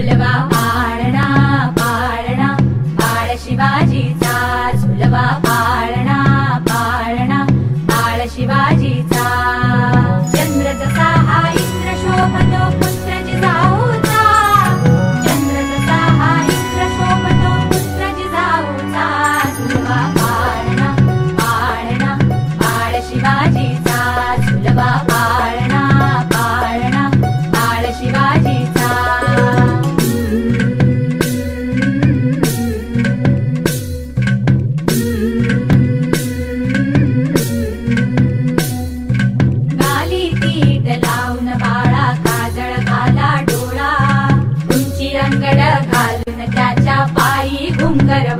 झुलवा पाळणा पाळणा बाळ शिवाजीचा झुलवा पाळणा पाळणा बाळ शिवाजीचा चंद्र जसा हा इंद्र शोभतो पुत्र जिजाऊचा चंद्र जसा हा इंद्र शोभतो पुत्र जिजाऊचा झुलवा पाळणा पाळणा बाळ शिवाजीचा झुलवा पाळणा पाळणा बाळ शिवाजीचा गाली तीट लावून बाळा काजळ घाला डोळा उंची रंगड घालून त्याच्या पायी घुंगर